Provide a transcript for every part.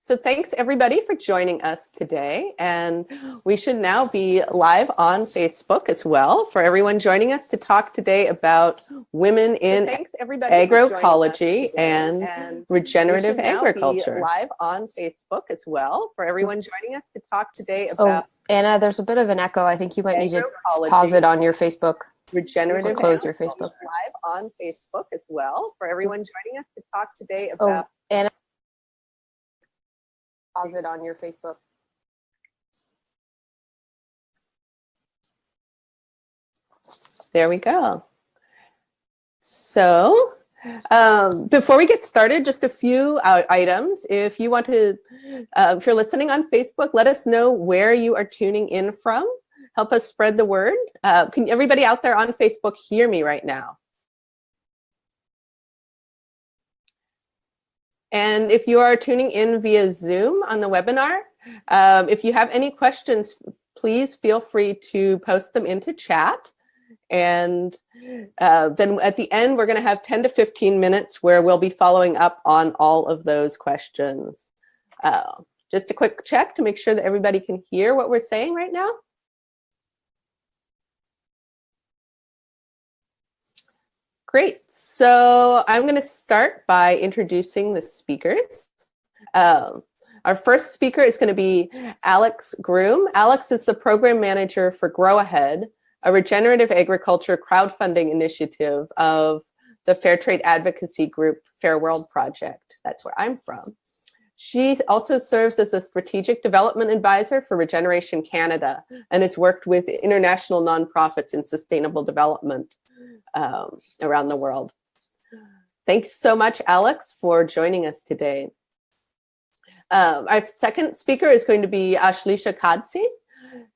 So thanks everybody for joining us today. And we should now be live on Facebook as well for everyone joining us to talk today about women in agroecology and regenerative agriculture. Live on Facebook as well for everyone joining us to talk today about. Oh, Anna, there's a bit of an echo. I think you might need to pause it on your Facebook. Regenerative close your Facebook. Live on Facebook as well for everyone joining us to talk today about. Oh, Anna, pause it on your Facebook. There we go. So before we get started, just a few items. If you want to, if you're listening on Facebook, let us know where you are tuning in from. Help us spread the word. Can everybody out there on Facebook hear me right now? And if you are tuning in via Zoom on the webinar, if you have any questions, please feel free to post them into chat. And then at the end, we're going to have 10 to 15 minutes where we'll be following up on all of those questions. Just a quick check to make sure that everybody can hear what we're saying right now. Great. So I'm going to start by introducing the speakers. Our first speaker is going to be Alex Groom. Alex is the program manager for Grow Ahead, a regenerative agriculture crowdfunding initiative of the fair trade advocacy group Fair World Project. That's where I'm from. She also serves as a strategic development advisor for Regeneration Canada and has worked with international nonprofits in sustainable development around the world. Thanks so much, Alex, for joining us today. Our second speaker is going to be Ashleisha Kadsi.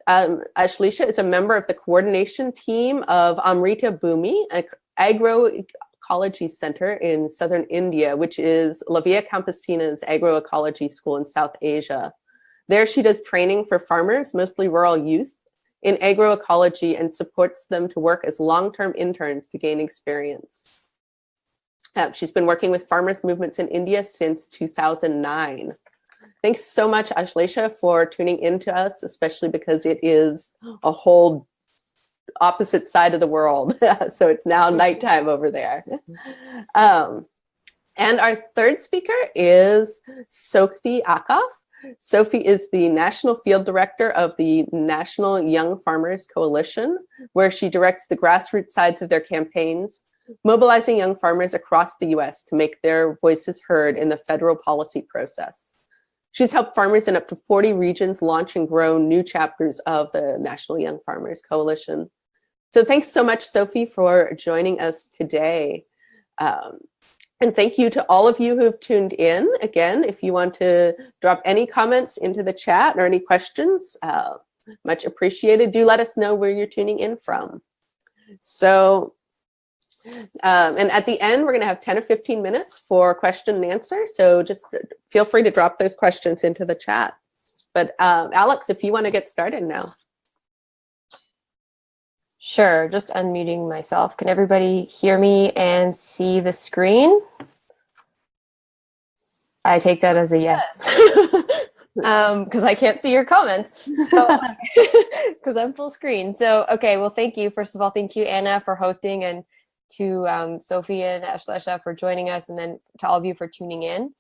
Ashleisha is a member of the coordination team of AMRITA BHOOMI, an agroecology center in southern India, which is La Via Campesina's agroecology school in South Asia. There she does training for farmers, mostly rural youth, in agroecology and supports them to work as long-term interns to gain experience. She's been working with farmers movements in India since 2009. Thanks so much, Ashleisha, for tuning in to us, especially because it is a whole opposite side of the world. So it's now nighttime over there. And our third speaker is Sophie Akoff. Sophie is the National Field Director of the National Young Farmers Coalition, where she directs the grassroots sides of their campaigns, mobilizing young farmers across the US to make their voices heard in the federal policy process. She's helped farmers in up to 40 regions launch and grow new chapters of the National Young Farmers Coalition. So thanks so much, Sophie, for joining us today. And thank you to all of you who have tuned in. Again, if you want to drop any comments into the chat or any questions, much appreciated. Do let us know where you're tuning in from. So, and at the end, we're going to have 10 or 15 minutes for question and answer. So just feel free to drop those questions into the chat. But Alex, if you want to get started now. Sure, just unmuting myself. Can everybody hear me and see the screen? I take that as a yes. Because I can't see your comments. Because I'm full screen. So, okay, well, thank you. First of all, thank you, Anna, for hosting, and to Sophie and Ashleisha for joining us, and then to all of you for tuning in.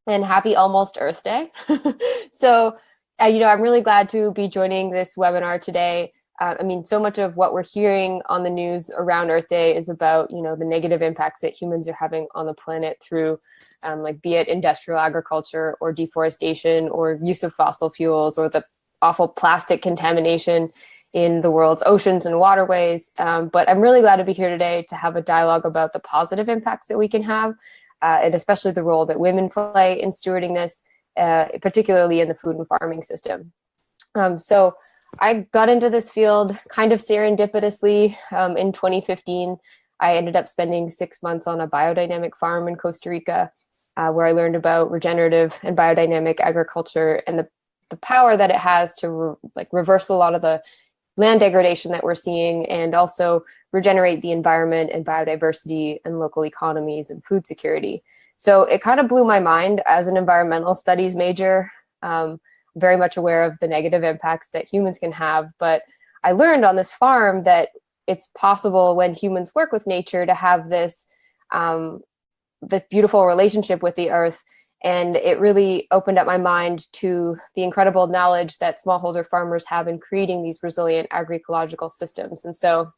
And happy almost Earth Day. So, I'm really glad to be joining this webinar today. I mean, so much of what we're hearing on the news around Earth Day is about, the negative impacts that humans are having on the planet through, like, be it industrial agriculture or deforestation or use of fossil fuels or the awful plastic contamination in the world's oceans and waterways. But I'm really glad to be here today to have a dialogue about the positive impacts that we can have, and especially the role that women play in stewarding this, particularly in the food and farming system. So I got into this field kind of serendipitously in 2015. I ended up spending 6 months on a biodynamic farm in Costa Rica, where I learned about regenerative and biodynamic agriculture and the power that it has to reverse a lot of the land degradation that we're seeing, and also regenerate the environment and biodiversity and local economies and food security. So it kind of blew my mind as an environmental studies major. Very much aware of the negative impacts that humans can have, but I learned on this farm that it's possible when humans work with nature to have this this beautiful relationship with the earth. And it really opened up my mind to the incredible knowledge that smallholder farmers have in creating these resilient agroecological systems. And so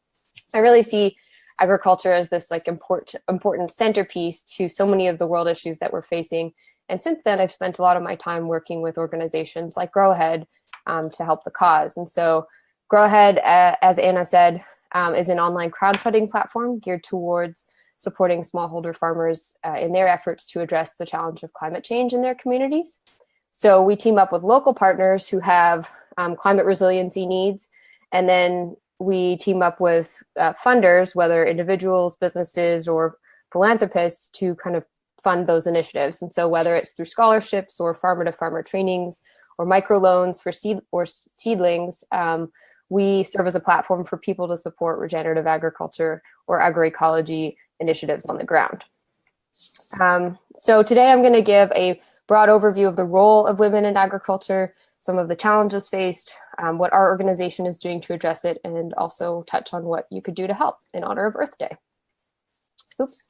I really see agriculture as this like important centerpiece to so many of the world issues that we're facing. And since then, I've spent a lot of my time working with organizations like Grow Ahead to help the cause. And so Grow Ahead, as Anna said, is an online crowdfunding platform geared towards supporting smallholder farmers in their efforts to address the challenge of climate change in their communities. So we team up with local partners who have climate resiliency needs, and then we team up with funders, whether individuals, businesses, or philanthropists, to kind of fund those initiatives. And so whether it's through scholarships or farmer-to-farmer trainings or microloans for seedlings, we serve as a platform for people to support regenerative agriculture or agroecology initiatives on the ground. So today I'm going to give a broad overview of the role of women in agriculture, some of the challenges faced, what our organization is doing to address it, and also touch on what you could do to help in honor of Earth Day. Oops.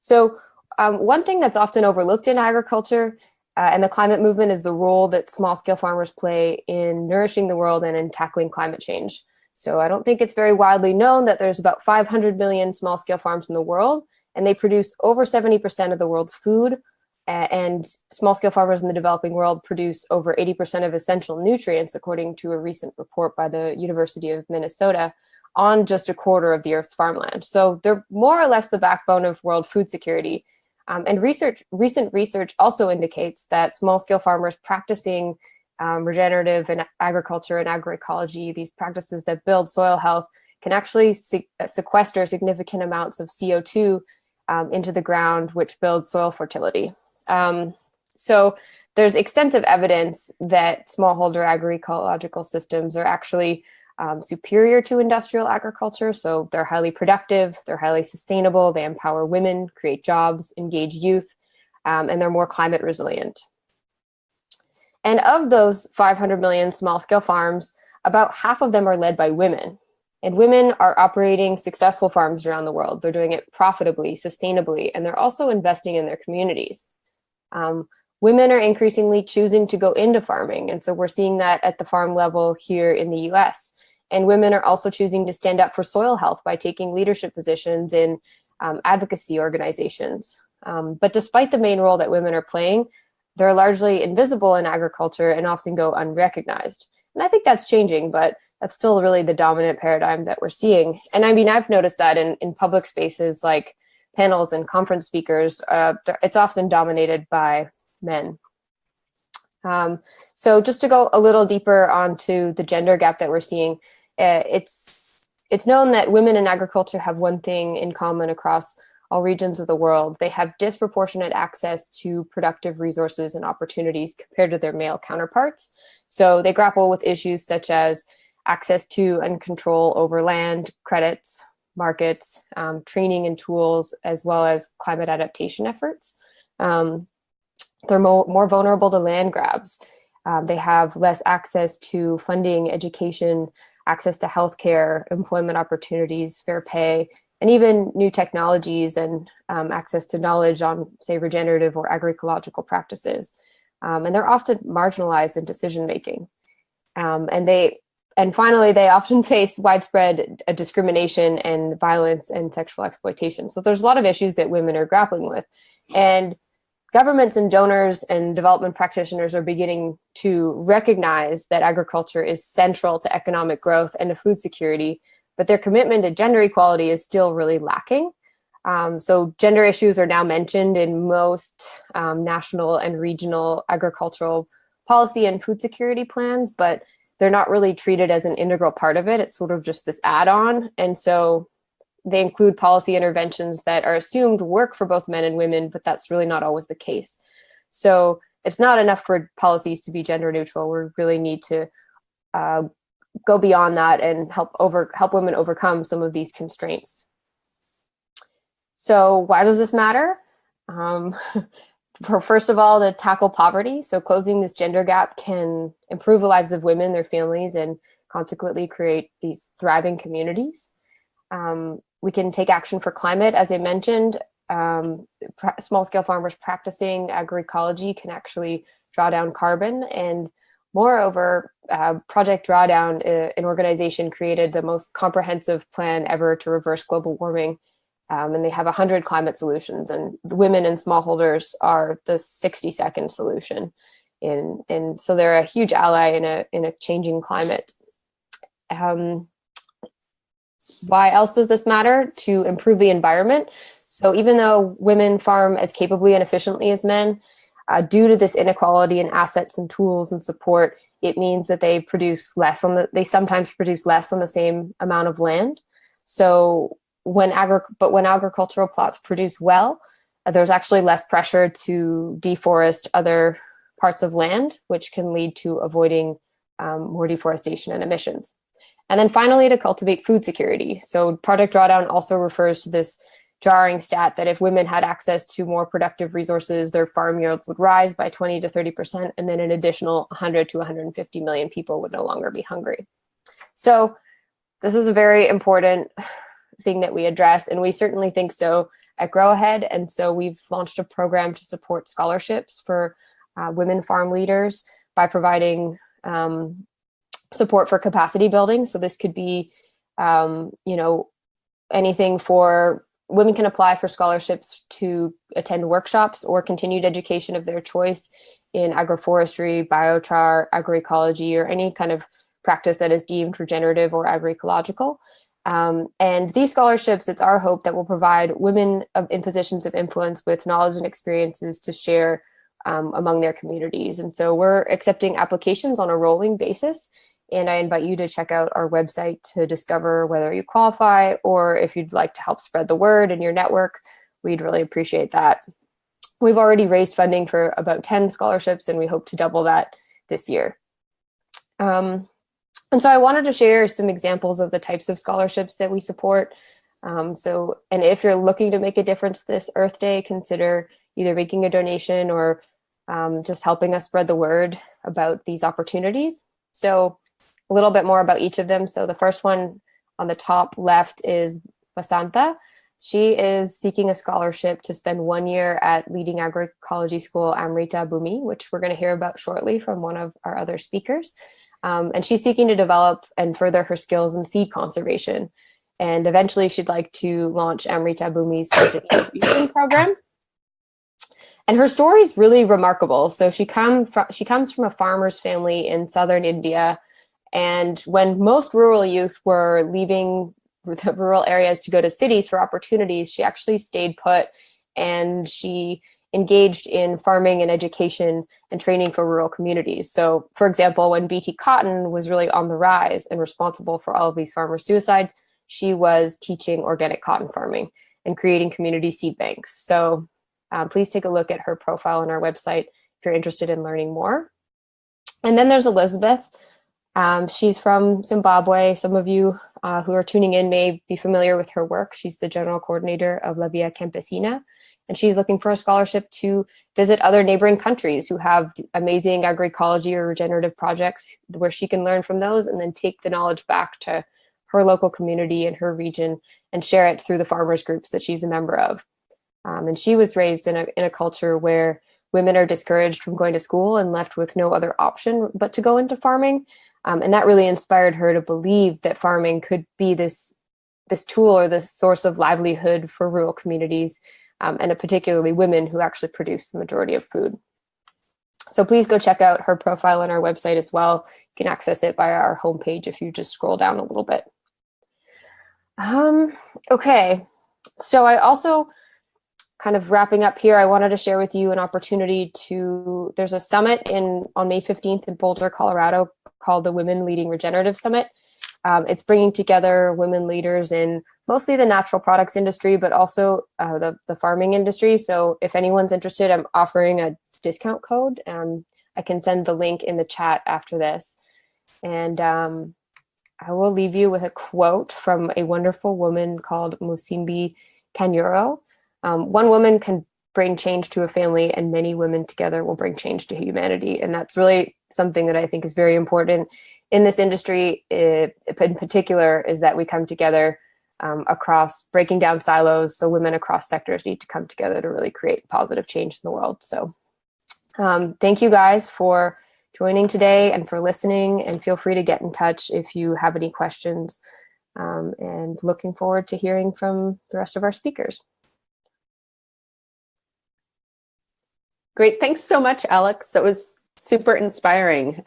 So one thing that's often overlooked in agriculture and the climate movement is the role that small-scale farmers play in nourishing the world and in tackling climate change. So I don't think it's very widely known that there's about 500 million small-scale farms in the world, and they produce over 70% of the world's food. And small-scale farmers in the developing world produce over 80% of essential nutrients, according to a recent report by the University of Minnesota, on just a quarter of the Earth's farmland. So they're more or less the backbone of world food security. And recent research also indicates that small-scale farmers practicing regenerative and agriculture and agroecology, these practices that build soil health, can actually sequester significant amounts of CO2 into the ground, which builds soil fertility. So there's extensive evidence that smallholder agroecological systems are actually superior to industrial agriculture. So they're highly productive, they're highly sustainable, they empower women, create jobs, engage youth, and they're more climate resilient. And of those 500 million small-scale farms, about half of them are led by women. And women are operating successful farms around the world. They're doing it profitably, sustainably, and they're also investing in their communities. Women are increasingly choosing to go into farming. And so we're seeing that at the farm level here in the US. And women are also choosing to stand up for soil health by taking leadership positions in advocacy organizations. But despite the main role that women are playing, they're largely invisible in agriculture and often go unrecognized. And I think that's changing, but that's still really the dominant paradigm that we're seeing. And I mean, I've noticed that in public spaces like panels and conference speakers, it's often dominated by men. So just to go a little deeper onto the gender gap that we're seeing, it's known that women in agriculture have one thing in common across all regions of the world. They have disproportionate access to productive resources and opportunities compared to their male counterparts. So they grapple with issues such as access to and control over land, credits, markets, training and tools, as well as climate adaptation efforts. They're more vulnerable to land grabs. They have less access to funding, education, access to healthcare, employment opportunities, fair pay, and even new technologies and access to knowledge on, say, regenerative or agroecological practices. And they're often marginalized in decision-making. And finally, they often face widespread discrimination and violence and sexual exploitation. So there's a lot of issues that women are grappling with. And governments and donors and development practitioners are beginning to recognize that agriculture is central to economic growth and to food security, but their commitment to gender equality is still really lacking. So gender issues are now mentioned in most national and regional agricultural policy and food security plans, but they're not really treated as an integral part of it. It's sort of just this add-on. And so they include policy interventions that are assumed work for both men and women, but that's really not always the case. So it's not enough for policies to be gender neutral. We really need to go beyond that and help women overcome some of these constraints. So why does this matter? First of all, to tackle poverty. So closing this gender gap can improve the lives of women, their families, and consequently create these thriving communities. We can take action for climate. As I mentioned, small-scale farmers practicing agroecology can actually draw down carbon. And moreover, Project Drawdown, an organization, created the most comprehensive plan ever to reverse global warming. And they have 100 climate solutions, and women and smallholders are the 60-second solution. And so they're a huge ally in a changing climate. Why else does this matter? To improve the environment. So even though women farm as capably and efficiently as men, due to this inequality in assets and tools and support, it means that they sometimes produce less on the same amount of land. So when agricultural plots produce well, there's actually less pressure to deforest other parts of land, which can lead to avoiding more deforestation and emissions. And then finally, to cultivate food security. So Project Drawdown also refers to this jarring stat that if women had access to more productive resources, their farm yields would rise by 20 to 30%, and then an additional 100 to 150 million people would no longer be hungry. So this is a very important thing that we address, and we certainly think so at Grow Ahead. And so we've launched a program to support scholarships for women farm leaders by providing support for capacity building. So this could be, anything for women can apply for scholarships to attend workshops or continued education of their choice in agroforestry, biochar, agroecology, or any kind of practice that is deemed regenerative or agroecological. And these scholarships, it's our hope that will provide women in positions of influence with knowledge and experiences to share among their communities. And so we're accepting applications on a rolling basis. And I invite you to check out our website to discover whether you qualify, or if you'd like to help spread the word in your network, we'd really appreciate that. We've already raised funding for about 10 scholarships, and we hope to double that this year. And so I wanted to share some examples of the types of scholarships that we support. And if you're looking to make a difference this Earth Day, consider either making a donation or just helping us spread the word about these opportunities. So a little bit more about each of them. So the first one on the top left is Basanta. She is seeking a scholarship to spend 1 year at leading agroecology school AMRITA BHOOMI, which we're going to hear about shortly from one of our other speakers. And she's seeking to develop and further her skills in seed conservation. And eventually she'd like to launch AMRITA BHOOMI's seed distribution program. And her story is really remarkable. So she comes from a farmer's family in southern India. And when most rural youth were leaving the rural areas to go to cities for opportunities, she actually stayed put, and she engaged in farming and education and training for rural communities. So for example, when BT cotton was really on the rise and responsible for all of these farmer suicides, she was teaching organic cotton farming and creating community seed banks. So please take a look at her profile on our website if you're interested in learning more. And then there's Elizabeth. She's from Zimbabwe. Some of you who are tuning in may be familiar with her work. She's the general coordinator of La Via Campesina, and she's looking for a scholarship to visit other neighboring countries who have amazing agroecology or regenerative projects where she can learn from those and then take the knowledge back to her local community and her region and share it through the farmers groups that she's a member of. And she was raised in a culture where women are discouraged from going to school and left with no other option but to go into farming. And that really inspired her to believe that farming could be this tool or this source of livelihood for rural communities, and particularly women who actually produce the majority of food. So please go check out her profile on our website as well. You can access it via our homepage if you just scroll down a little bit. Okay, so I also, kind of wrapping up here, I wanted to share with you an opportunity there's a summit on May 15th in Boulder, Colorado, called the Women Leading Regenerative Summit. It's bringing together women leaders in mostly the natural products industry, but also the farming industry. So if anyone's interested, I'm offering a discount code. I can send the link in the chat after this. And I will leave you with a quote from a wonderful woman called Musimbi Kanyuro. One woman can bring change to a family, and many women together will bring change to humanity. And that's really something that I think is very important in this industry, in particular, is that we come together across breaking down silos. So women across sectors need to come together to really create positive change in the world. So thank you guys for joining today and for listening, and feel free to get in touch if you have any questions, and looking forward to hearing from the rest of our speakers. Great. Thanks so much, Alex. That was super inspiring.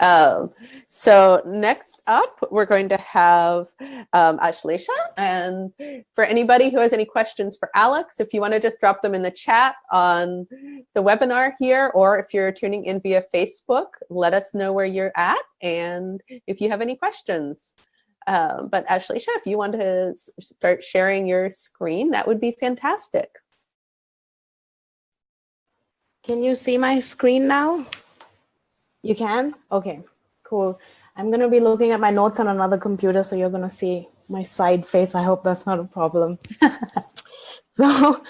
So next up, we're going to have Ashlesha. And for anybody who has any questions for Alex, if you want to just drop them in the chat on the webinar here, or if you're tuning in via Facebook, let us know where you're at and if you have any questions. But Ashlesha, if you want to start sharing your screen, that would be fantastic. Can you see my screen now? You can? Okay, cool. I'm going to be looking at my notes on another computer, so you're going to see my side face. I hope that's not a problem. So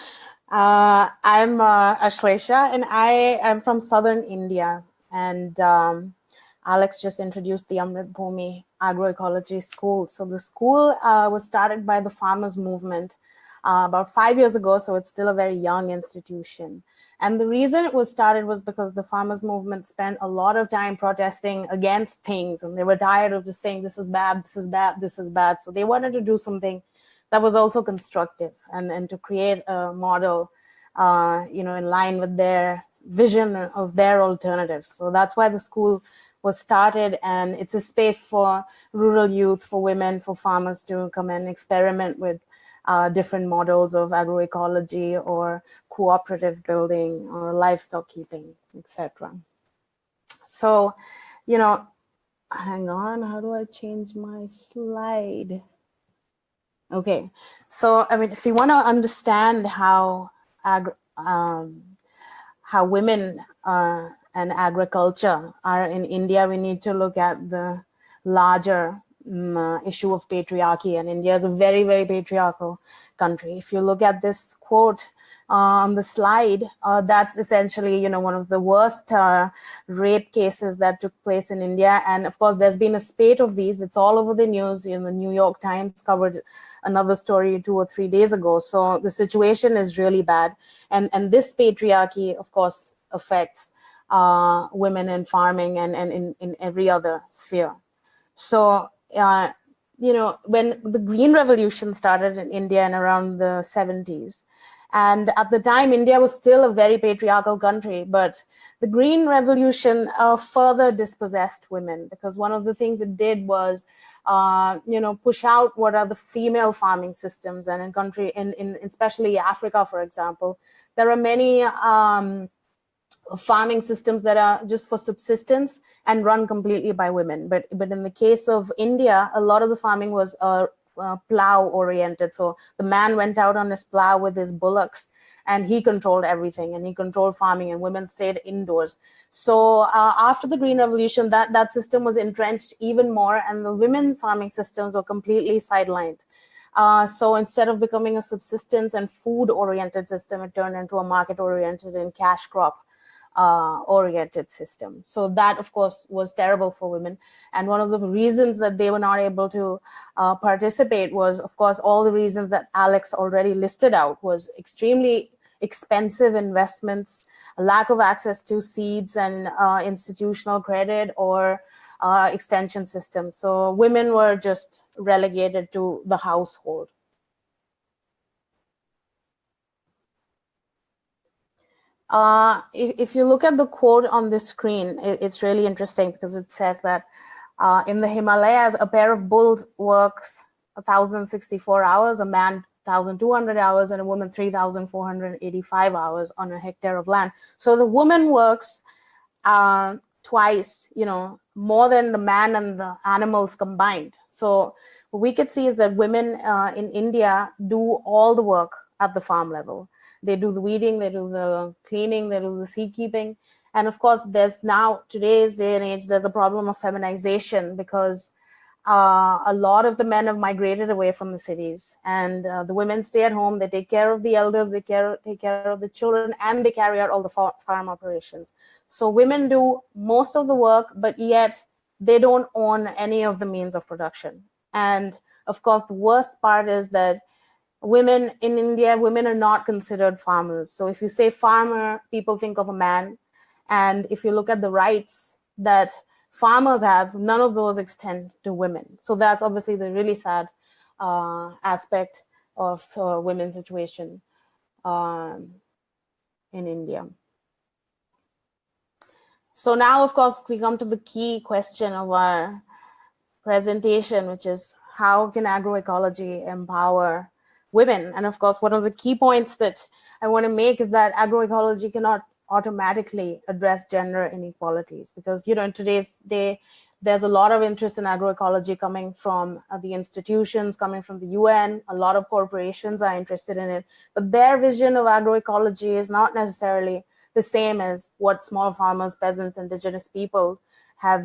I'm Ashlesha, and I am from southern India. And Alex just introduced the BHOOMI Agroecology School. So the school was started by the farmers movement about 5 years ago, so it's still a very young institution. And the reason it was started was because the farmers movement spent a lot of time protesting against things, and they were tired of just saying, this is bad, this is bad, this is bad. So they wanted to do something that was also constructive and to create a model, in line with their vision of their alternatives. So that's why the school was started, and it's a space for rural youth, for women, for farmers to come and experiment with different models of agroecology or cooperative building or livestock keeping, etc. So, hang on, how do I change my slide? Okay, so if you want to understand how women and agriculture are in India, we need to look at the larger issue of patriarchy, and India is a very, very patriarchal country. If you look at this quote on the slide, that's essentially, one of the worst rape cases that took place in India. And of course, there's been a spate of these. It's all over the news. The New York Times covered another story 2 or 3 days ago. So the situation is really bad. And this patriarchy, of course, affects women in farming and in every other sphere. So, when the Green Revolution started in India in around the 70s, and at the time, India was still a very patriarchal country, but the Green Revolution further dispossessed women, because one of the things it did was, push out what are the female farming systems. And in especially Africa, for example, there are many farming systems that are just for subsistence and run completely by women. But in the case of India, a lot of the farming was plow oriented. So the man went out on his plow with his bullocks, and he controlled everything, and he controlled farming, and women stayed indoors. So after the Green Revolution, that system was entrenched even more, and the women farming systems were completely sidelined. So instead of becoming a subsistence and food oriented system, it turned into a market oriented and cash crop oriented system. So that, of course, was terrible for women. And one of the reasons that they were not able to participate was, of course, all the reasons that Alex already listed out, was extremely expensive investments, a lack of access to seeds and institutional credit or extension systems. So women were just relegated to the household. If you look at the quote on this screen, it's really interesting, because it says that in the Himalayas, a pair of bulls works 1,064 hours, a man 1,200 hours, and a woman 3,485 hours on a hectare of land. So the woman works twice, more than the man and the animals combined. So what we could see is that women in India do all the work at the farm level. They do the weeding, they do the cleaning, they do the seed keeping. And of course, there's now, today's day and age, there's a problem of feminization, because a lot of the men have migrated away from the cities, and the women stay at home. They take care of the elders, they take care of the children, and they carry out all the farm operations. So women do most of the work, but yet they don't own any of the means of production. And of course, the worst part is that women in India, women are not considered farmers. So if you say farmer, people think of a man. And if you look at the rights that farmers have, none of those extend to women. So that's obviously the really sad aspect of women's situation in India. So now, of course, we come to the key question of our presentation, which is how can agroecology empower women? And of course, one of the key points that I want to make is that agroecology cannot automatically address gender inequalities, because in today's day there's a lot of interest in agroecology coming from the institutions, coming from the UN. A lot of corporations are interested in it, but their vision of agroecology is not necessarily the same as what small farmers, peasants, indigenous people have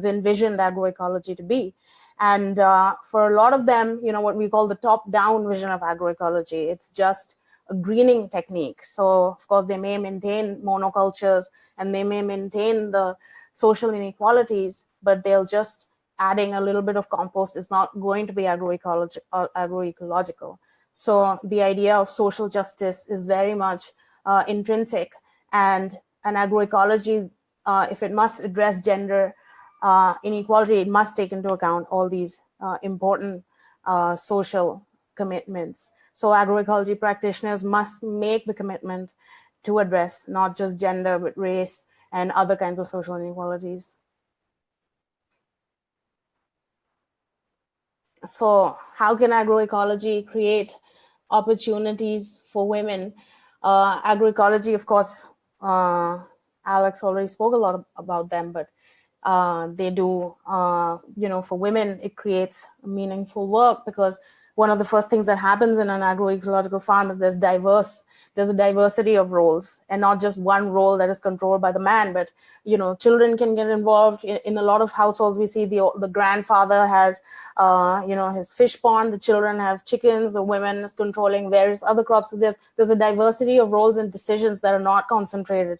envisioned agroecology to be. And for a lot of them, what we call the top-down vision of agroecology, it's just a greening technique. So of course they may maintain monocultures and they may maintain the social inequalities, but they'll just adding a little bit of compost is not going to be agroecological. So the idea of social justice is very much intrinsic, and an agroecology, if it must address gender inequality, it must take into account all these important social commitments. So agroecology practitioners must make the commitment to address not just gender, but race and other kinds of social inequalities. So how can agroecology create opportunities for women? Agroecology, of course, Alex already spoke a lot about them, but they do, for women, it creates meaningful work, because one of the first things that happens in an agroecological farm is there's a diversity of roles, and not just one role that is controlled by the man, but children can get involved. In a lot of households, we see the grandfather has his fish pond, the children have chickens, the women is controlling various other crops. So there's a diversity of roles and decisions that are not concentrated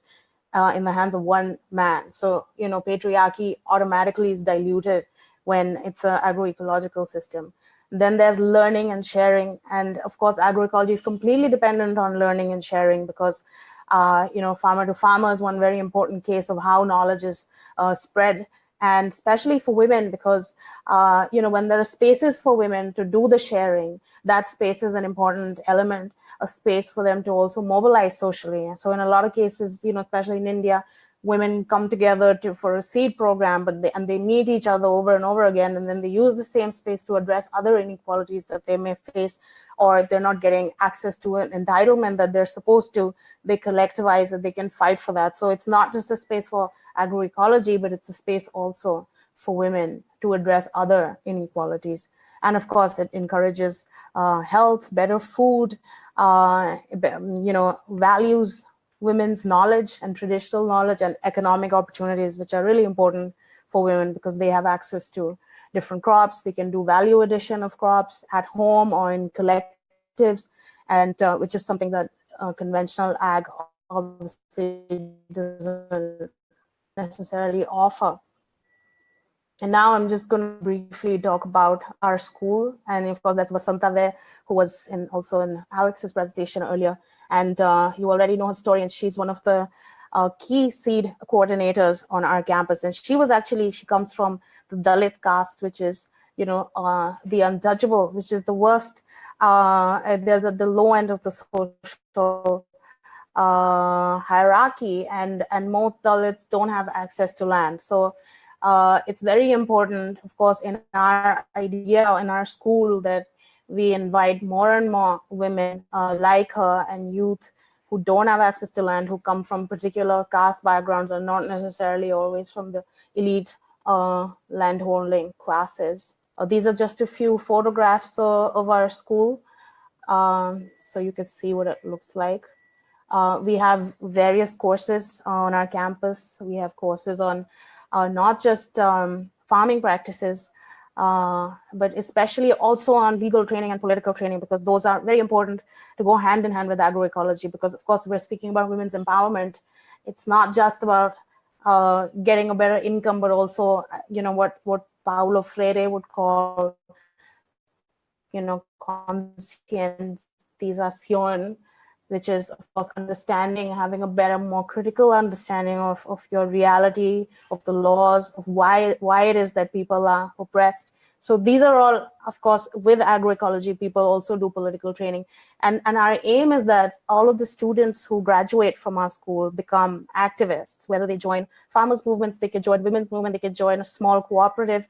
in the hands of one man. So patriarchy automatically is diluted when it's an agroecological system. Then there's learning and sharing. And of course, agroecology is completely dependent on learning and sharing, because, farmer to farmer is one very important case of how knowledge is spread. And especially for women, because, when there are spaces for women to do the sharing, that space is an important element, a space for them to also mobilize socially. So in a lot of cases, especially in India, women come together for a seed program, but they meet each other over and over again, and then they use the same space to address other inequalities that they may face, or if they're not getting access to an entitlement that they're supposed to, they collectivize and they can fight for that. So it's not just a space for agroecology, but it's a space also for women to address other inequalities. And of course, it encourages health, better food, values women's knowledge and traditional knowledge, and economic opportunities, which are really important for women because they have access to different crops. They can do value addition of crops at home or in collectives, and which is something that conventional ag obviously doesn't necessarily offer. And now I'm just going to briefly talk about our school. And of course, that's Vasanta there, who was also in Alex's presentation earlier. And you already know her story, and she's one of the key seed coordinators on our campus. And she comes from the Dalit caste, which is, the untouchable, which is the worst, the low end of the social hierarchy, and most Dalits don't have access to land. So it's very important, of course, in our idea, in our school, that we invite more and more women like her and youth who don't have access to land, who come from particular caste backgrounds, or not necessarily always from the elite landholding classes. These are just a few photographs of our school, so you can see what it looks like. We have various courses on our campus. We have courses on not just farming practices, but especially also on legal training and political training, because those are very important to go hand in hand with agroecology. Because of course, we're speaking about women's empowerment. It's not just about getting a better income, but also, what Paulo Freire would call, conscientización, which is, of course, understanding, having a better, more critical understanding of your reality, of the laws, of why it is that people are oppressed. So these are all, of course, with agroecology, people also do political training. And our aim is that all of the students who graduate from our school become activists, whether they join farmers' movements, they could join women's movement, they could join a small cooperative,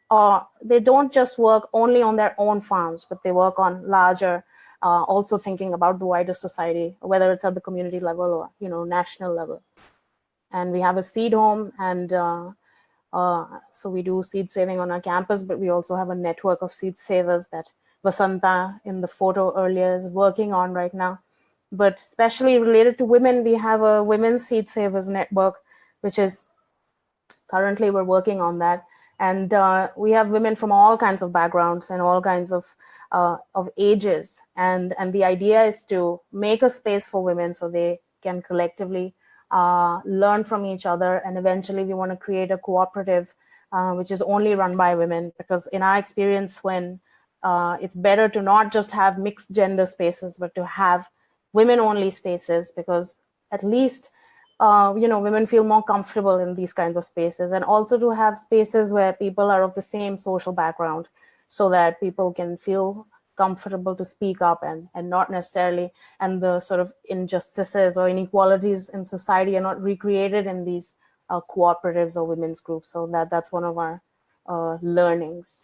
or they don't just work only on their own farms, but they work on larger, also thinking about the wider society, whether it's at the community level or, national level. And we have a seed home, and so we do seed saving on our campus, but we also have a network of seed savers that Vasanta in the photo earlier is working on right now. But especially related to women, we have a women's seed savers network, which is currently we're working on that. And we have women from all kinds of backgrounds and all kinds of ages. And the idea is to make a space for women so they can collectively learn from each other. And eventually we want to create a cooperative, which is only run by women, because in our experience, when it's better to not just have mixed gender spaces, but to have women only spaces, because at least women feel more comfortable in these kinds of spaces, and also to have spaces where people are of the same social background, so that people can feel comfortable to speak up, and not necessarily, and the sort of injustices or inequalities in society are not recreated in these cooperatives or women's groups. So that's one of our learnings.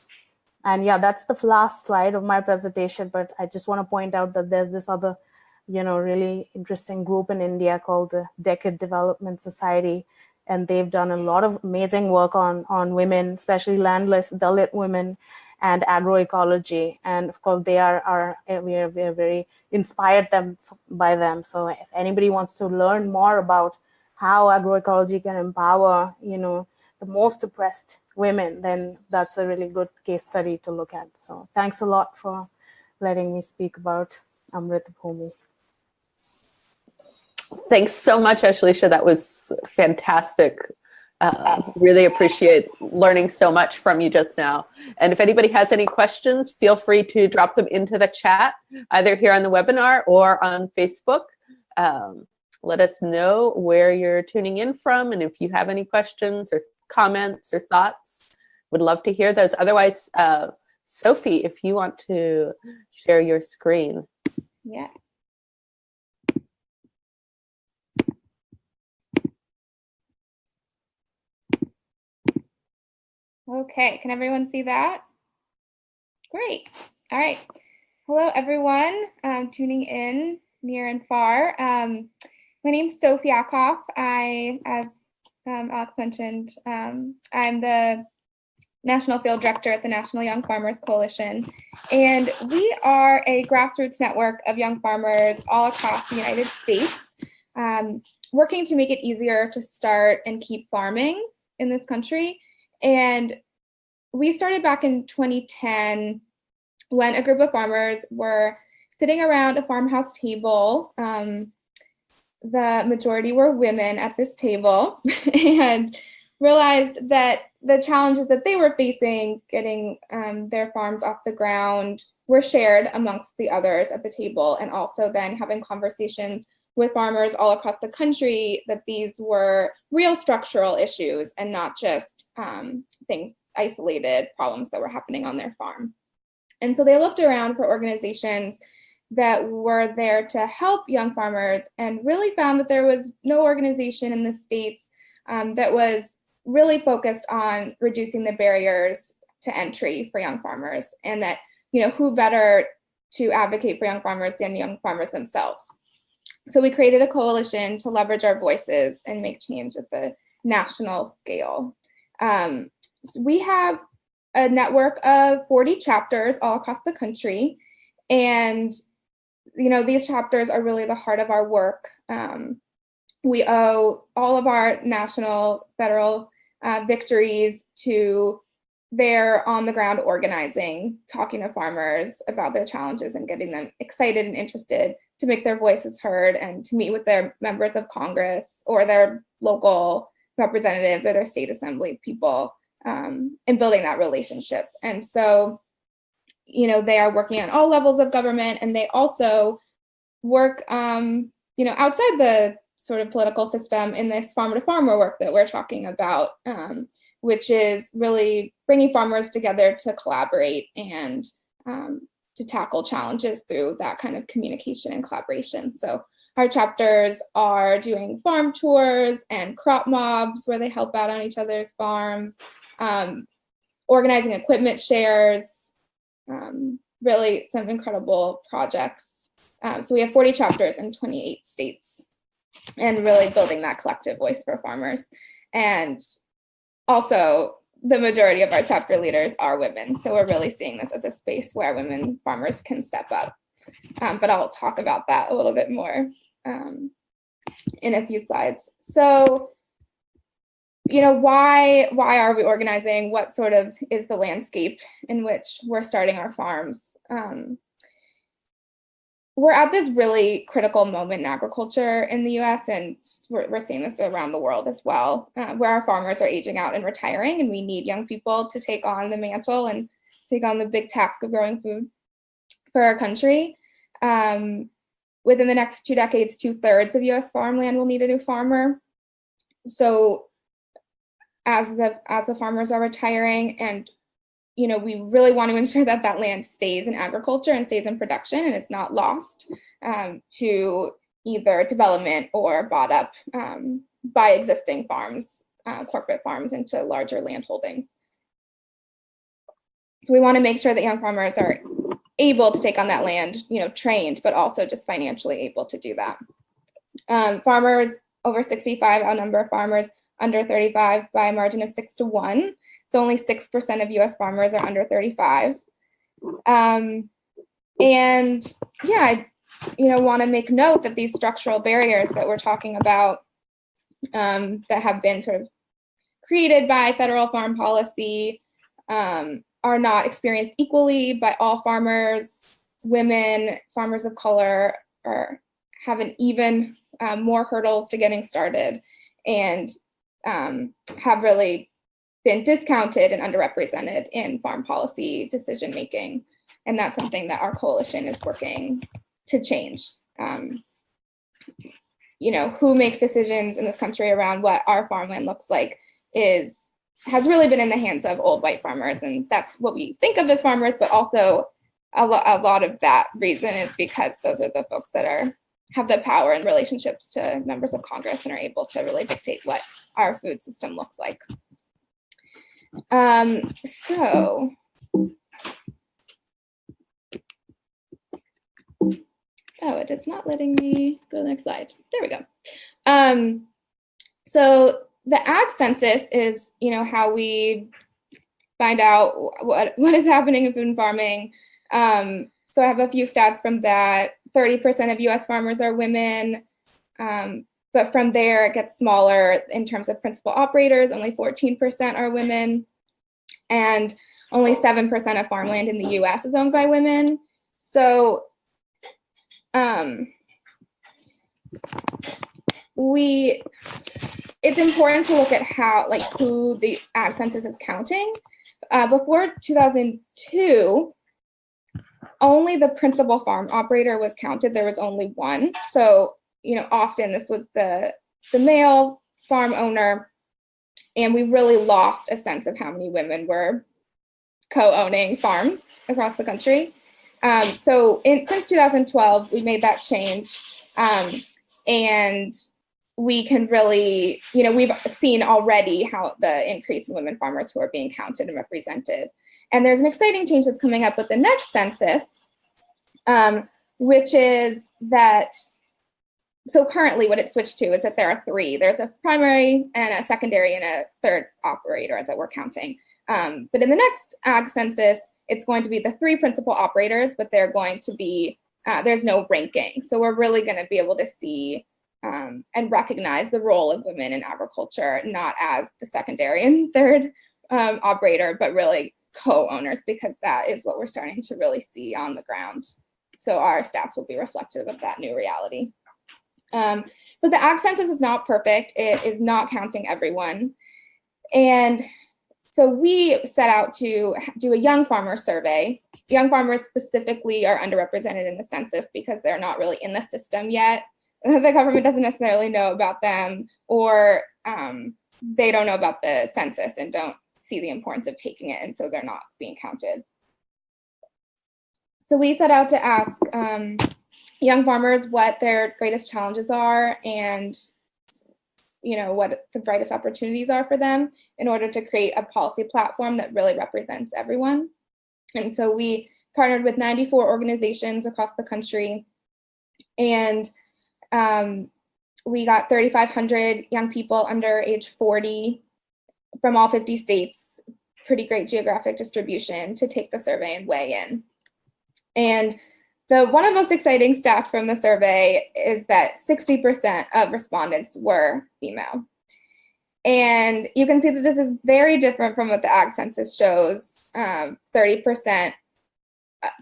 And yeah, that's the last slide of my presentation, but I just want to point out that there's this other really interesting group in India called the DECCAN Development Society, and they've done a lot of amazing work on women, especially landless Dalit women, and agroecology. And of course, we are very inspired by them. So if anybody wants to learn more about how agroecology can empower, the most oppressed women, then that's a really good case study to look at. So thanks a lot for letting me speak about AMRITA BHOOMI. Thanks so much, Ashleisha. That was fantastic. Really appreciate learning so much from you just now. And if anybody has any questions, feel free to drop them into the chat, either here on the webinar or on Facebook. Let us know where you're tuning in from, and if you have any questions or comments or thoughts, would love to hear those. Otherwise, Sophie, if you want to share your screen. Yeah. Okay, can everyone see that? Great. All right. Hello, everyone tuning in near and far. My name's Sophie Akoff. As Alex mentioned, I'm the National Field Director at the National Young Farmers Coalition. And we are a grassroots network of young farmers all across the United States, working to make it easier to start and keep farming in this country. And we started back in 2010 when a group of farmers were sitting around a farmhouse table. The majority were women at this table, and realized that the challenges that they were facing getting their farms off the ground were shared amongst the others at the table, and also then having conversations with farmers all across the country that these were real structural issues and not just isolated problems that were happening on their farm. And so they looked around for organizations that were there to help young farmers, and really found that there was no organization in the States that was really focused on reducing the barriers to entry for young farmers, and that, who better to advocate for young farmers than young farmers themselves. So we created a coalition to leverage our voices and make change at the national scale. So we have a network of 40 chapters all across the country, and these chapters are really the heart of our work. We owe all of our national, federal victories to they're on the ground organizing, talking to farmers about their challenges and getting them excited and interested to make their voices heard and to meet with their members of Congress or their local representatives or their state assembly people, and building that relationship. And so, they are working on all levels of government, and they also work, outside the sort of political system in this farmer-to-farmer work that we're talking about, which is really bringing farmers together to collaborate and to tackle challenges through that kind of communication and collaboration. So our chapters are doing farm tours and crop mobs where they help out on each other's farms, organizing equipment shares, really some incredible projects. So we have 40 chapters in 28 states, and really building that collective voice for farmers. And also, the majority of our chapter leaders are women. So we're really seeing this as a space where women farmers can step up. But I'll talk about that a little bit more in a few slides. So, why are we organizing? What sort of is the landscape in which we're starting our farms? We're at this really critical moment in agriculture in the US, and we're seeing this around the world as well, where our farmers are aging out and retiring, and we need young people to take on the mantle and take on the big task of growing food for our country. Within the next 2 decades, 2/3 of US farmland will need a new farmer. So as the farmers are retiring, and we really want to ensure that that land stays in agriculture and stays in production and it's not lost to either development or bought up by existing farms, corporate farms, into larger land holdings. So we want to make sure that young farmers are able to take on that land, trained, but also just financially able to do that. Farmers over 65 outnumber farmers under 35 by a margin of 6 to 1. So only 6% of US farmers are under 35. And yeah, I want to make note that these structural barriers that we're talking about that have been sort of created by federal farm policy are not experienced equally by all farmers. Women, farmers of color have an even more hurdles to getting started, and have really been discounted and underrepresented in farm policy decision making. And that's something that our coalition is working to change. Who makes decisions in this country around what our farmland looks like has really been in the hands of old white farmers, and that's what we think of as farmers, but also a lot of that reason is because those are the folks that have the power and relationships to members of Congress and are able to really dictate what our food system looks like. So it is not letting me go to the next slide. There we go. So the Ag Census is, how we find out what is happening in food and farming. So I have a few stats from that. 30% of US farmers are women, but from there it gets smaller in terms of principal operators. Only 14% are women, and only 7% of farmland in the US is owned by women. So it's important to look at who the Ag Census is counting. Before 2002, only the principal farm operator was counted. There was only one. So, often this was the male farm owner, and we really lost a sense of how many women were co-owning farms across the country. So since 2012, we made that change, and we can really, we've seen already how the increase in women farmers who are being counted and represented. And there's an exciting change that's coming up with the next census, which is that, so currently what it switched to is that there are three. There's a primary and a secondary and a third operator that we're counting. But in the next Ag Census, it's going to be the three principal operators, but they're going to be, there's no ranking. So we're really going to be able to see and recognize the role of women in agriculture, not as the secondary and third operator, but really co-owners, because that is what we're starting to really see on the ground. So our stats will be reflective of that new reality. But the Ag Census is not perfect. It is not counting everyone. And so we set out to do a young farmer survey. Young farmers specifically are underrepresented in the census because they're not really in the system yet. The government doesn't necessarily know about them, or they don't know about the census and don't see the importance of taking it, and so they're not being counted. So we set out to ask young farmers what their greatest challenges are, and what the brightest opportunities are for them in order to create a policy platform that really represents everyone. And so we partnered with 94 organizations across the country, and we got 3,500 young people under age 40 from all 50 states, pretty great geographic distribution, to take the survey and weigh in. And one of the most exciting stats from the survey is that 60% of respondents were female. And you can see that this is very different from what the Ag Census shows, 30%.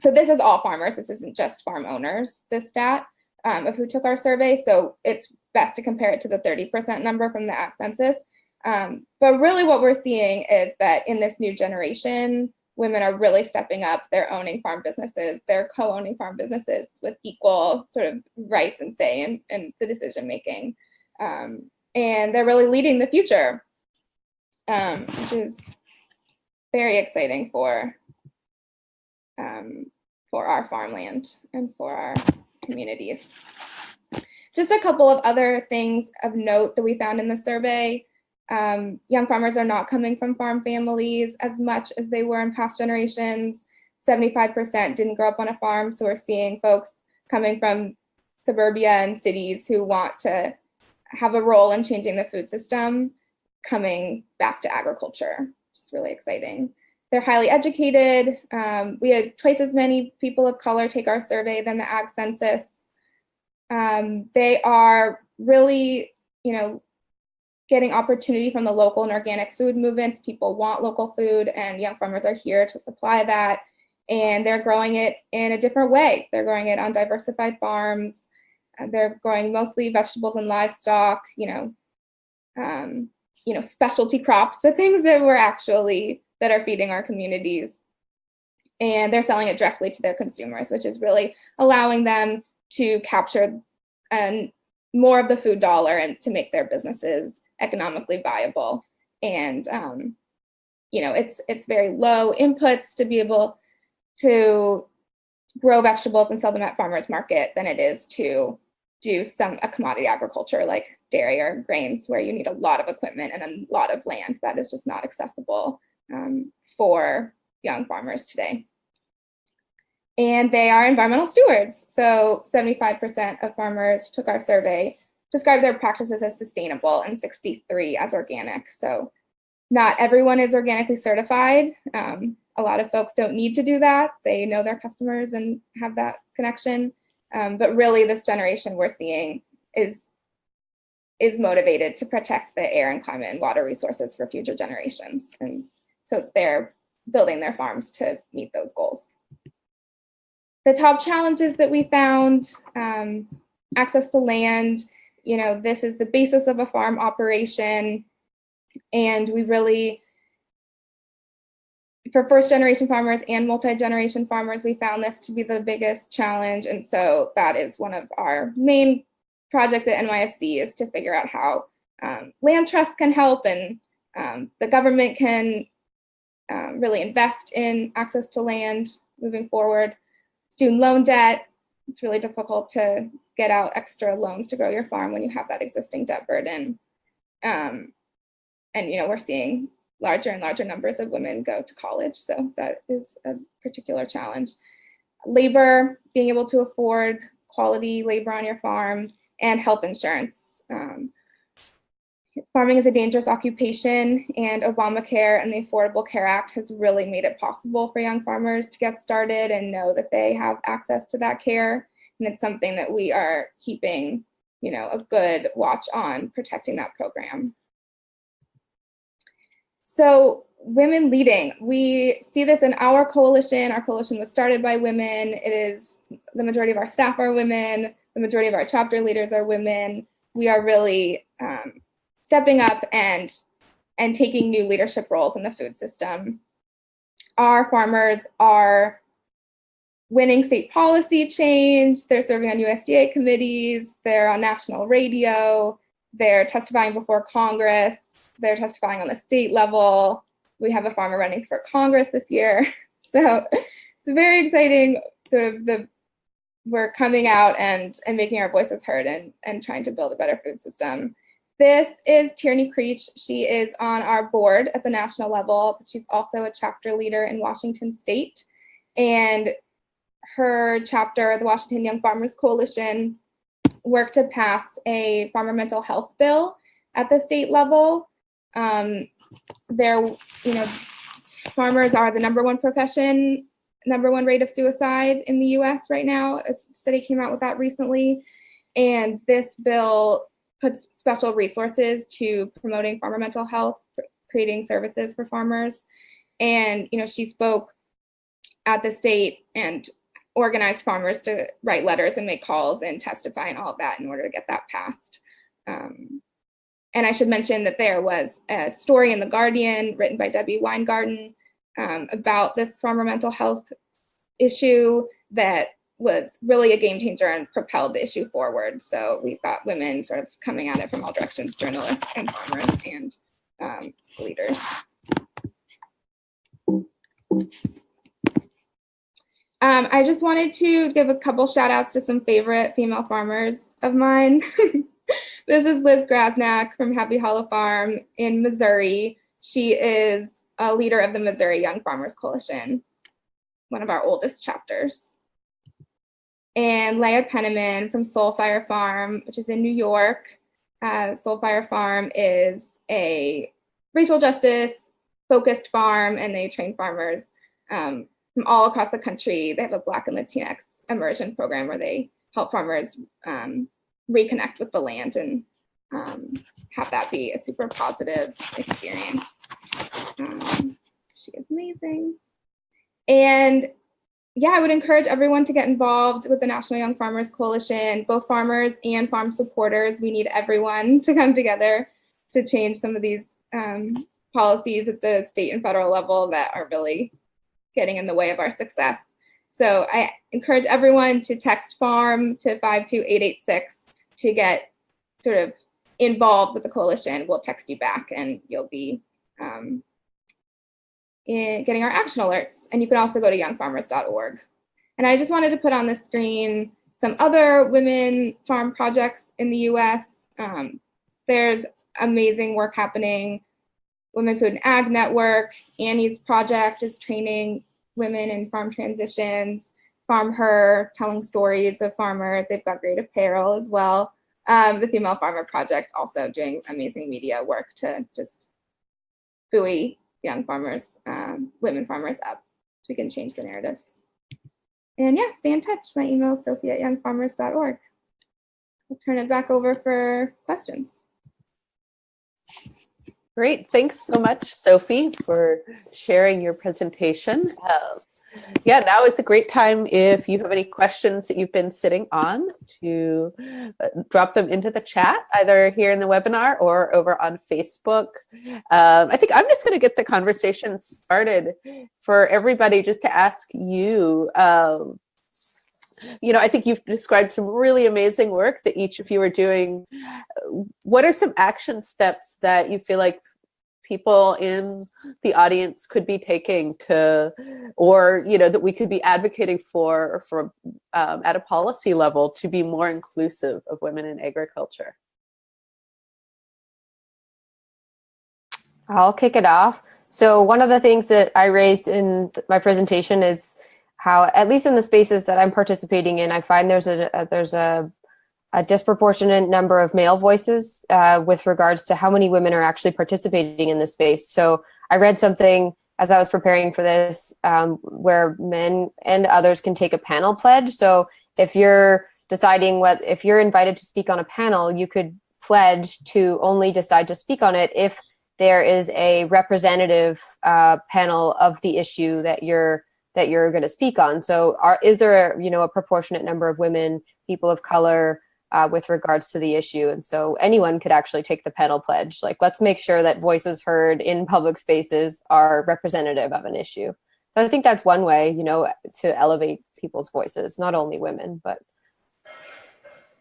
So this is all farmers, this isn't just farm owners, this stat of who took our survey. So it's best to compare it to the 30% number from the Ag Census. But really what we're seeing is that in this new generation, women are really stepping up. They're owning farm businesses. They're co-owning farm businesses with equal sort of rights and say in the decision making. And they're really leading the future, which is very exciting for our farmland and for our communities. Just a couple of other things of note that we found in the survey. Young farmers are not coming from farm families as much as they were in past generations. 75% didn't grow up on a farm, so we're seeing folks coming from suburbia and cities who want to have a role in changing the food system coming back to agriculture, which is really exciting. They're highly educated. We had twice as many people of color take our survey than the Ag Census. They are really, getting opportunity from the local and organic food movements. People want local food, and young farmers are here to supply that. And they're growing it in a different way. They're growing it on diversified farms. They're growing mostly vegetables and livestock, specialty crops, but things that are feeding our communities. And they're selling it directly to their consumers, which is really allowing them to capture more of the food dollar and to make their businesses economically viable. And it's very low inputs to be able to grow vegetables and sell them at farmers market than it is to do a commodity agriculture like dairy or grains, where you need a lot of equipment and a lot of land that is just not accessible for young farmers today. And they are environmental stewards. So 75% of farmers who took our survey describe their practices as sustainable and 63% as organic. So not everyone is organically certified. A lot of folks don't need to do that. They know their customers and have that connection. But really this generation we're seeing is motivated to protect the air and climate and water resources for future generations. And so they're building their farms to meet those goals. The top challenges that we found, access to land, this is the basis of a farm operation. And we really, for first generation farmers and multi-generation farmers, we found this to be the biggest challenge. And so that is one of our main projects at NYFC, is to figure out how land trusts can help, and the government can really invest in access to land moving forward. Student loan debt, it's really difficult to get out extra loans to grow your farm when you have that existing debt burden. And we're seeing larger and larger numbers of women go to college, so that is a particular challenge. Labor, being able to afford quality labor on your farm, and health insurance. Farming is a dangerous occupation, and Obamacare and the Affordable Care Act has really made it possible for young farmers to get started and know that they have access to that care. And it's something that we are keeping, a good watch on, protecting that program. So women leading. We see this in our coalition. Our coalition was started by women. It is the majority of our staff are women. The majority of our chapter leaders are women. We are really stepping up and taking new leadership roles in the food system. Our farmers are winning state policy change. They're serving on USDA committees. They're on national radio. They're testifying before Congress. They're testifying on the state level. We have a farmer running for Congress this year. So it's very exciting, we're coming out and making our voices heard and trying to build a better food system. This is Tierney Creech. She is on our board at the national level, but she's also a chapter leader in Washington State. And her chapter, the Washington Young Farmers Coalition, worked to pass a farmer mental health bill at the state level. Farmers are the number one rate of suicide in the US right now. A study came out with that recently. And this bill puts special resources to promoting farmer mental health, creating services for farmers. And, she spoke at the state and organized farmers to write letters and make calls and testify and all of that in order to get that passed. And I should mention that there was a story in The Guardian written by Debbie Weingarten about this farmer mental health issue that was really a game changer and propelled the issue forward. So we've got women sort of coming at it from all directions, journalists and farmers and leaders. I just wanted to give a couple shout outs to some favorite female farmers of mine. This is Liz Grasnack from Happy Hollow Farm in Missouri. She is a leader of the Missouri Young Farmers Coalition, one of our oldest chapters. And Leah Penniman from Soulfire Farm, which is in New York. Soulfire Farm is a racial justice focused farm, and they train farmers from all across the country. They have a Black and Latinx immersion program where they help farmers reconnect with the land and have that be a super positive experience. She is amazing. And yeah, I would encourage everyone to get involved with the National Young Farmers Coalition, both farmers and farm supporters. We need everyone to come together to change some of these policies at the state and federal level that are really getting in the way of our success. So I encourage everyone to text FARM to 52886 to get sort of involved with the coalition. We'll text you back and you'll be getting our action alerts. And you can also go to youngfarmers.org. And I just wanted to put on the screen some other women farm projects in the US. There's amazing work happening. Women Food and Ag Network, Annie's project is training women in farm transitions. Farm Her, telling stories of farmers. They've got great apparel as well. The Female Farmer Project also doing amazing media work to just buoy young farmers, women farmers up so we can change the narratives. And yeah, stay in touch. My email is sophie@youngfarmers.org. I'll turn it back over for questions. Great. Thanks so much, Sophie, for sharing your presentation. Yeah, now is a great time if you have any questions that you've been sitting on to drop them into the chat, either here in the webinar or over on Facebook. I think I'm just going to get the conversation started for everybody just to ask you. I think you've described some really amazing work that each of you are doing. What are some action steps that you feel like people in the audience could be taking to, or that we could be advocating for at a policy level to be more inclusive of women in agriculture? I'll kick it off. So one of the things that I raised in my presentation is how, at least in the spaces that I'm participating in, I find there's a disproportionate number of male voices with regards to how many women are actually participating in this space. So I read something as I was preparing for this where men and others can take a panel pledge. So if you're deciding if you're invited to speak on a panel, you could pledge to only decide to speak on it if there is a representative panel of the issue that you're going to speak on. So is there a proportionate number of women, people of color, with regards to the issue? And so anyone could actually take the panel pledge. Like, let's make sure that voices heard in public spaces are representative of an issue. So I think that's one way, to elevate people's voices, not only women, but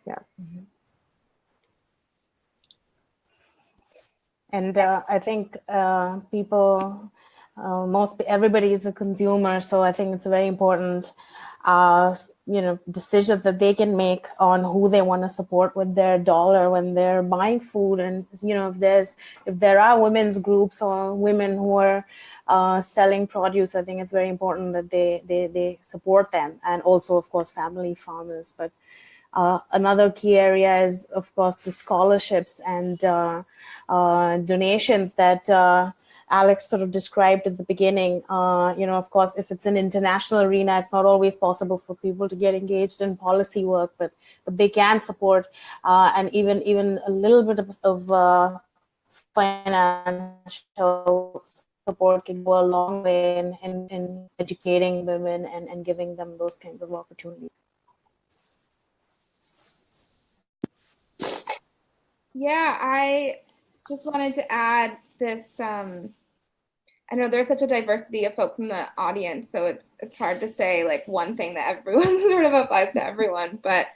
yeah. And I think everybody is a consumer, so I think it's very important, decisions that they can make on who they want to support with their dollar when they're buying food. And if there are women's groups or women who are selling produce, I think it's very important that they support them, and also, of course, family farmers. But another key area is, of course, the scholarships and donations that Alex sort of described at the beginning. Of course, if it's an international arena, it's not always possible for people to get engaged in policy work, but they can support, and even a little bit of financial support can go a long way in educating women and giving them those kinds of opportunities. Yeah, I just wanted to add this. I know there's such a diversity of folks in the audience, so it's hard to say like one thing that everyone sort of applies to everyone, but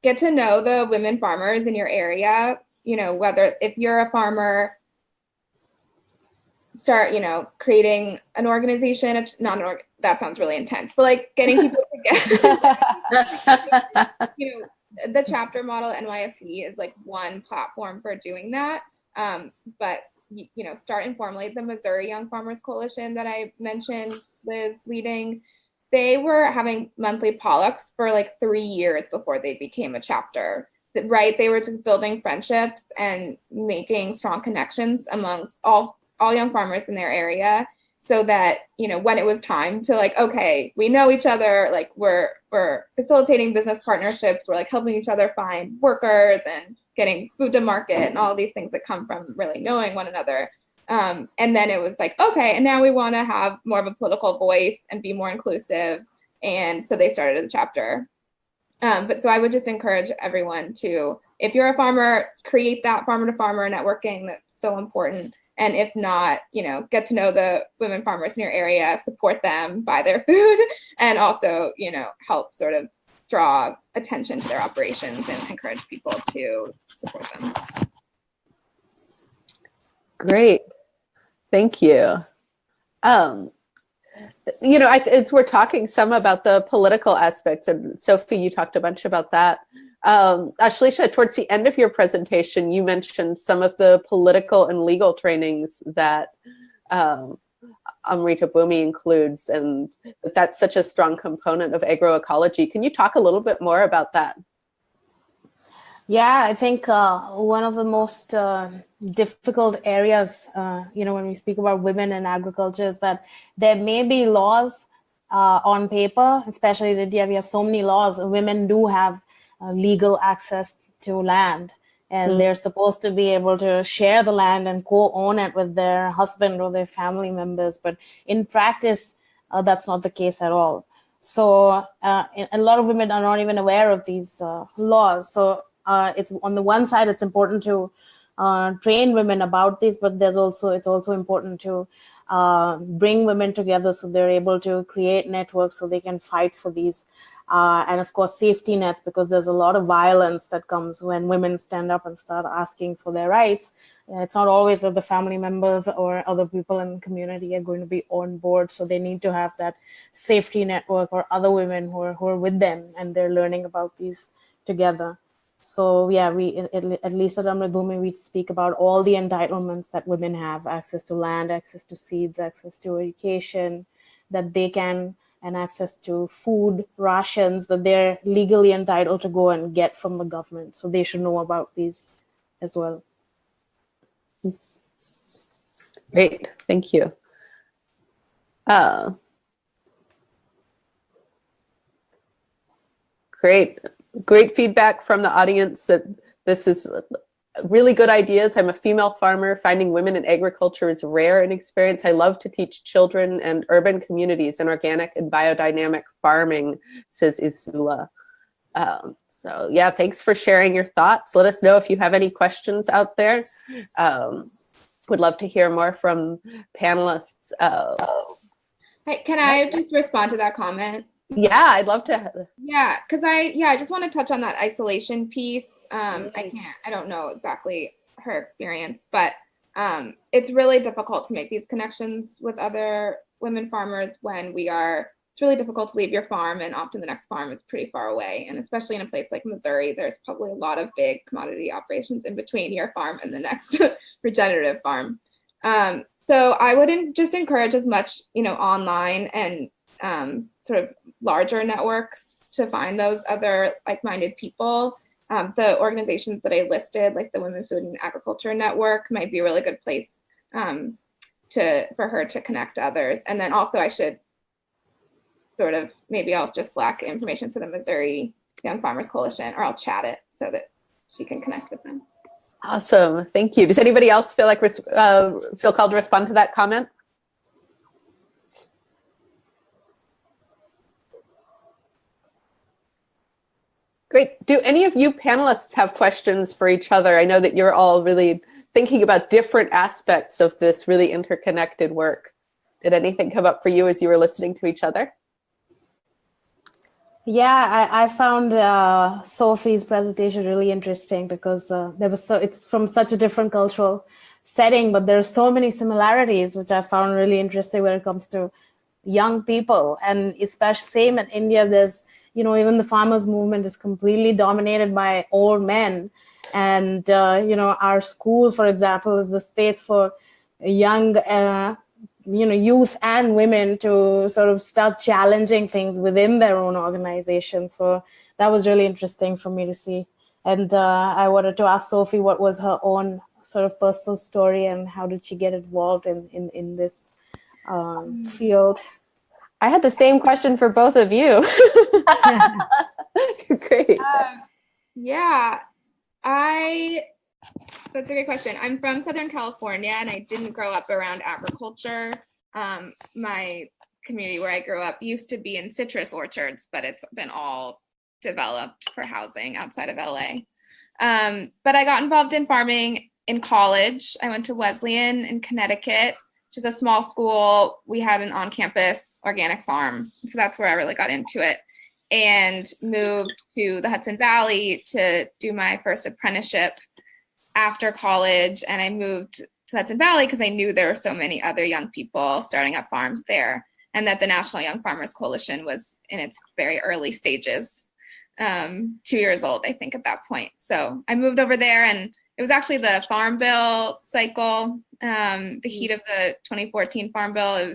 get to know the women farmers in your area. Whether if you're a farmer, start creating an organization. That sounds really intense, but like getting people together. The chapter model NYSE is like one platform for doing that. But start informally. The Missouri Young Farmers Coalition that I mentioned was leading, they were having monthly potlucks for like 3 years before they became a chapter, right? They were just building friendships and making strong connections amongst all young farmers in their area, so that, when it was time to like, okay, we know each other, like we're facilitating business partnerships, we're like helping each other find workers and getting food to market and all these things that come from really knowing one another. And then it was like, okay, and now we want to have more of a political voice and be more inclusive. And so they started the chapter. But so I would just encourage everyone to, if you're a farmer, create that farmer to farmer networking. That's so important. And if not, get to know the women farmers in your area, support them, buy their food, and also, help sort of draw attention to their operations and encourage people to support them. Great. Thank you. As we're talking some about the political aspects, and Sophie, you talked a bunch about that. Ashleisha, towards the end of your presentation, you mentioned some of the political and legal trainings that AMRITA BHOOMI includes, and that's such a strong component of agroecology. Can you talk a little bit more about that? Yeah, I think one of the most difficult areas, when we speak about women in agriculture, is that there may be laws on paper, especially in India. We have so many laws. Women do have legal access to land, and they're supposed to be able to share the land and co-own it with their husband or their family members. But in practice, that's not the case at all. So a lot of women are not even aware of these laws. So it's on the one side, it's important to train women about this, but it's also important to bring women together so they're able to create networks so they can fight for these. And of course, safety nets, because there's a lot of violence that comes when women stand up and start asking for their rights. It's not always that the family members or other people in the community are going to be on board. So they need to have that safety network or other women who are with them and they're learning about these together. So yeah, we at least at AMRITA BHOOMI, we speak about all the entitlements that women have: access to land, access to seeds, access to education, that they can, and access to food rations that they're legally entitled to go and get from the government. So they should know about these as well. Great, thank you. Great feedback from the audience that this is really good ideas. I'm a female farmer. Finding women in agriculture is rare in experience. I love to teach children and urban communities in organic and biodynamic farming, says Isula. So yeah, thanks for sharing your thoughts. Let us know if you have any questions out there. Would love to hear more from panelists. Hey, can I just respond to that comment? Yeah, I'd love to. Yeah, because I just want to touch on that isolation piece. I don't know exactly her experience, but it's really difficult to make these connections with other women farmers when it's really difficult to leave your farm, and often the next farm is pretty far away. And especially in a place like Missouri, there's probably a lot of big commodity operations in between your farm and the next regenerative farm. So I would just encourage as much, online and sort of larger networks to find those other like-minded people. The organizations that I listed, like the Women Food and Agriculture Network, might be a really good place for her to connect to others. And then also I should maybe I'll just slack information for the Missouri Young Farmers Coalition, or I'll chat it so that she can connect with them. Awesome, thank you. Does anybody else feel called to respond to that comment? Great. Do any of you panelists have questions for each other? I know that you're all really thinking about different aspects of this really interconnected work. Did anything come up for you as you were listening to each other? Yeah, I found Sophie's presentation really interesting because it's from such a different cultural setting, but there are so many similarities, which I found really interesting when it comes to young people. And especially same in India, there's, even the farmers movement is completely dominated by old men. And, our school, for example, is the space for young youth and women to sort of start challenging things within their own organization. So that was really interesting for me to see. And I wanted to ask Sophie what was her own sort of personal story and how did she get involved in this field? I had the same question for both of you. Great. That's a great question. I'm from Southern California and I didn't grow up around agriculture. My community where I grew up used to be in citrus orchards, but it's been all developed for housing outside of LA. But I got involved in farming in college. I went to Wesleyan in Connecticut, which is a small school. We had an on-campus organic farm. So that's where I really got into it, and moved to the Hudson Valley to do my first apprenticeship after college. And I moved to Hudson Valley because I knew there were so many other young people starting up farms there, and that the National Young Farmers Coalition was in its very early stages, 2 years old, I think, at that point. So I moved over there, and it was actually the Farm Bill cycle, the heat of the 2014 Farm Bill.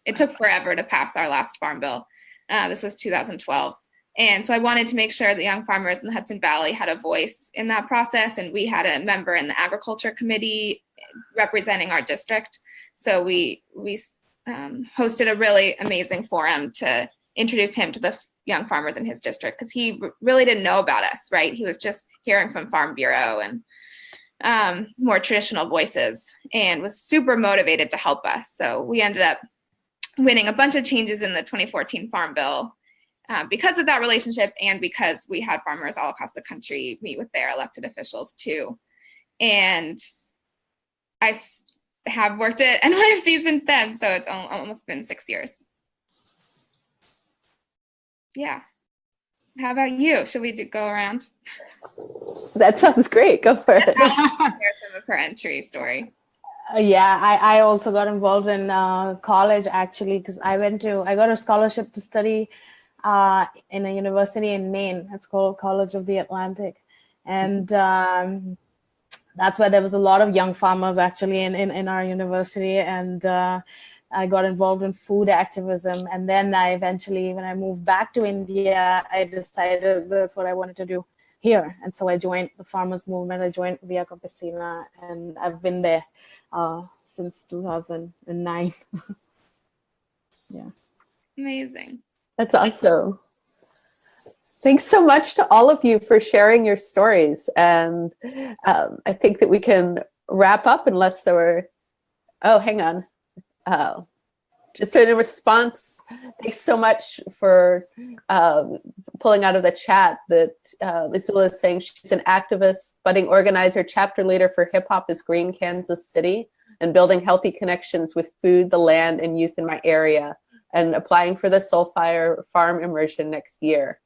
It took forever to pass our last Farm Bill. This was 2012. And so I wanted to make sure that young farmers in the Hudson Valley had a voice in that process. And we had a member in the Agriculture Committee representing our district. So we hosted a really amazing forum to introduce him to the young farmers in his district, because he really didn't know about us, right? He was just hearing from Farm Bureau and more traditional voices, and was super motivated to help us. So we ended up winning a bunch of changes in the 2014 Farm Bill because of that relationship, and because we had farmers all across the country meet with their elected officials too. And I have worked at NYFC since then, so it's almost been 6 years. Yeah. How about you? Should we go around? That sounds great. Go for it. Share some of her entry story. Yeah, I also got involved in college, actually, because I got a scholarship to study in a university in Maine. It's called College of the Atlantic. And that's where there was a lot of young farmers actually in our university. And I got involved in food activism. And then I eventually, when I moved back to India, I decided that's what I wanted to do here. And so I joined the farmers movement. I joined Via Campesina, and I've been there since 2009. Yeah. Amazing. That's awesome. Thanks so much to all of you for sharing your stories. And I think that we can wrap up unless there were, oh, hang on. Just in response, thanks so much for pulling out of the chat that Isula is saying she's an activist, budding organizer, chapter leader for Hip Hop is Green Kansas City, and building healthy connections with food, the land, and youth in my area, and applying for the Soulfire Farm Immersion next year.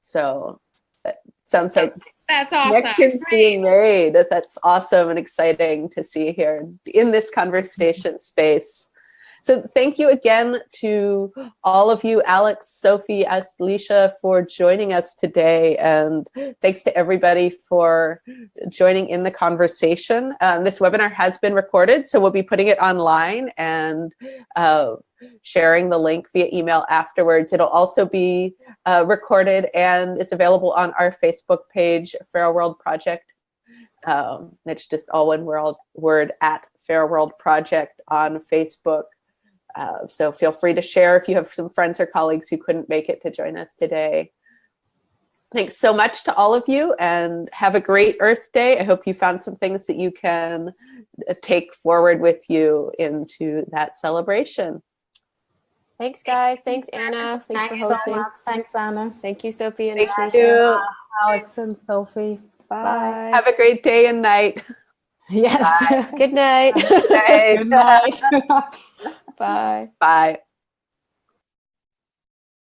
So that sounds like that's awesome. Connections being made. That's awesome and exciting to see here in this conversation space. So thank you again to all of you, Alex, Sophie, Alicia, for joining us today. And thanks to everybody for joining in the conversation. This webinar has been recorded, so we'll be putting it online and sharing the link via email afterwards. It'll also be recorded and is available on our Facebook page, Feral World Project. It's just all one word at Feral World Project on Facebook. So feel free to share if you have some friends or colleagues who couldn't make it to join us today. Thanks so much to all of you, and have a great Earth Day. I hope you found some things that you can take forward with you into that celebration. Thanks, guys. Thanks, Anna. Thanks for hosting. So much. Thanks, Anna. Thank you, Sophie and Thank Alicia. you. Alex and Sophie. Bye. Have a great day and night. Yes. Good night. Good night. Good night. Bye. Bye.